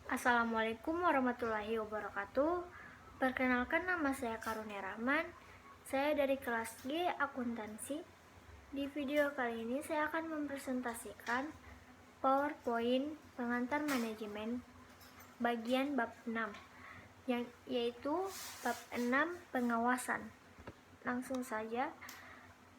Assalamualaikum warahmatullahi wabarakatuh. Perkenalkan, nama saya Karunia Rahman. Saya dari kelas G Akuntansi. Di video kali ini saya akan mempresentasikan PowerPoint pengantar manajemen bagian bab 6, yaitu bab 6 pengawasan. Langsung saja.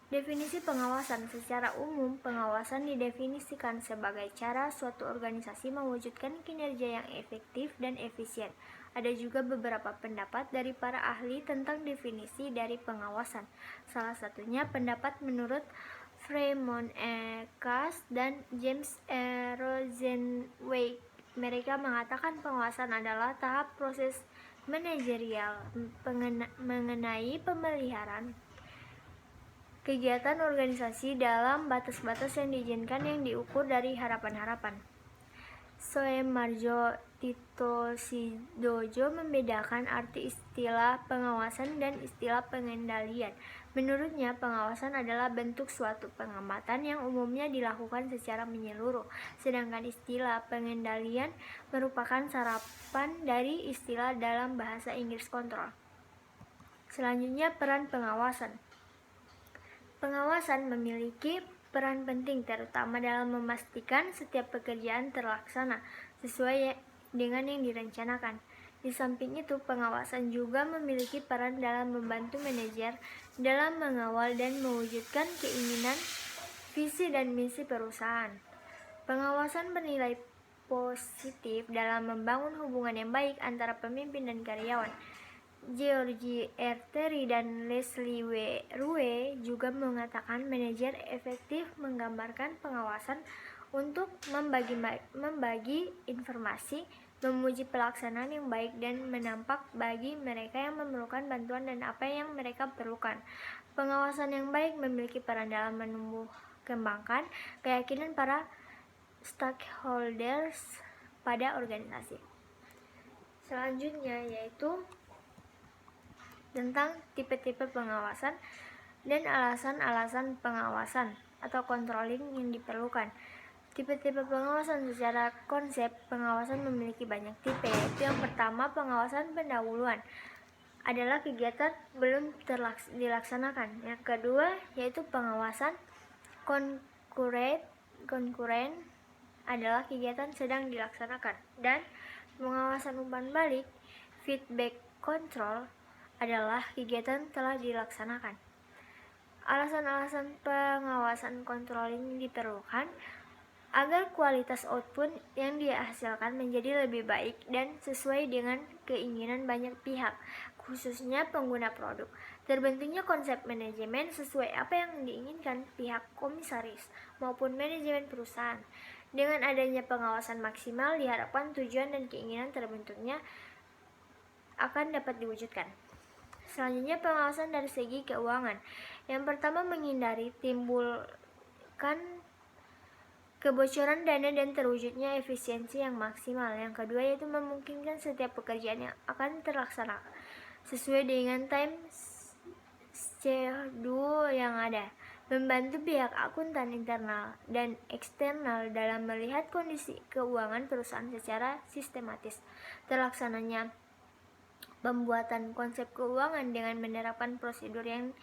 Definisi pengawasan. Secara umum, pengawasan didefinisikan sebagai cara suatu organisasi mewujudkan kinerja yang efektif dan efisien. Ada juga beberapa pendapat dari para ahli tentang definisi dari pengawasan. Salah satunya pendapat menurut Freeman Cass dan James Rosenweig. Mereka mengatakan pengawasan adalah tahap proses manajerial mengenai pemeliharaan kegiatan organisasi dalam batas-batas yang diizinkan yang diukur dari harapan-harapan. Soemarjo Tito Sidojo membedakan arti istilah pengawasan dan istilah pengendalian. Menurutnya, pengawasan adalah bentuk suatu pengamatan yang umumnya dilakukan secara menyeluruh, sedangkan istilah pengendalian merupakan sarapan dari istilah dalam bahasa Inggris kontrol. Selanjutnya, peran pengawasan. Pengawasan memiliki peran penting terutama dalam memastikan setiap pekerjaan terlaksana sesuai dengan yang direncanakan. Di samping itu, pengawasan juga memiliki peran dalam membantu manajer dalam mengawal dan mewujudkan keinginan, visi dan misi perusahaan. Pengawasan bernilai positif dalam membangun hubungan yang baik antara pemimpin dan karyawan. George R. Terry dan Leslie W. Rue juga mengatakan manajer efektif menggambarkan pengawasan untuk membagi informasi, memuji pelaksanaan yang baik, dan menampak bagi mereka yang memerlukan bantuan dan apa yang mereka perlukan. Pengawasan yang baik memiliki peran dalam menumbuh kembangkan keyakinan para stakeholders pada organisasi. Selanjutnya yaitu tentang tipe-tipe pengawasan dan alasan-alasan pengawasan atau controlling yang diperlukan. Tipe-tipe pengawasan. Secara konsep, pengawasan memiliki banyak tipe, yaitu yang pertama, pengawasan pendahuluan adalah kegiatan belum dilaksanakan. Yang kedua, yaitu pengawasan konkuren adalah kegiatan sedang dilaksanakan. Dan pengawasan umpan balik, feedback control, adalah kegiatan telah dilaksanakan. Alasan-alasan pengawasan controlling diperlukan agar kualitas output yang dihasilkan menjadi lebih baik dan sesuai dengan keinginan banyak pihak, khususnya pengguna produk. Terbentuknya konsep manajemen sesuai apa yang diinginkan pihak komisaris maupun manajemen perusahaan. Dengan adanya pengawasan maksimal, diharapkan tujuan dan keinginan terbentuknya akan dapat diwujudkan. Selanjutnya, pengawasan dari segi keuangan. Yang pertama, menghindari timbulkan kebocoran dana dan terwujudnya efisiensi yang maksimal. Yang kedua, yaitu memungkinkan setiap pekerjaan yang akan terlaksana sesuai dengan time schedule yang ada. Membantu pihak akuntan internal dan eksternal dalam melihat kondisi keuangan perusahaan secara sistematis. Terlaksananya pembuatan konsep keuangan dengan menerapkan prosedur yang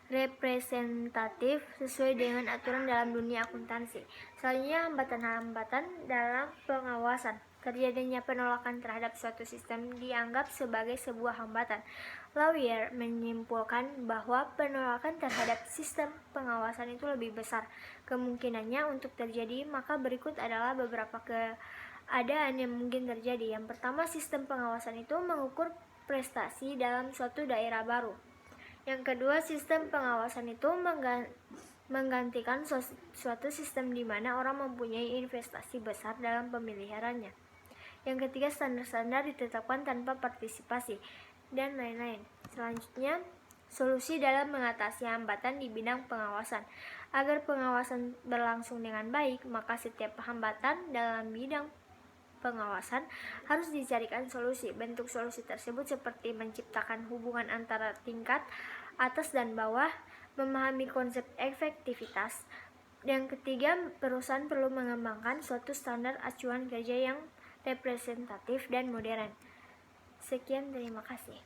representatif sesuai dengan aturan dalam dunia akuntansi. Selanjutnya, hambatan-hambatan dalam pengawasan. Terjadinya penolakan terhadap suatu sistem dianggap sebagai sebuah hambatan. Lawyer menyimpulkan bahwa penolakan terhadap sistem pengawasan itu lebih besar kemungkinannya untuk terjadi, maka berikut adalah beberapa keadaan yang mungkin terjadi. Yang pertama, sistem pengawasan itu mengukur prestasi dalam suatu daerah baru. Yang kedua, sistem pengawasan itu menggantikan suatu sistem di mana orang mempunyai investasi besar dalam pemeliharaannya. Yang ketiga, standar-standar ditetapkan tanpa partisipasi, dan lain-lain. Selanjutnya, solusi dalam mengatasi hambatan di bidang pengawasan. Agar pengawasan berlangsung dengan baik, maka setiap hambatan dalam bidang pengawasan harus dicarikan solusi. Bentuk solusi tersebut seperti menciptakan hubungan antara tingkat atas dan bawah, memahami konsep efektivitas. Yang ketiga, perusahaan perlu mengembangkan suatu standar acuan kerja yang representatif, dan modern. Sekian, terima kasih.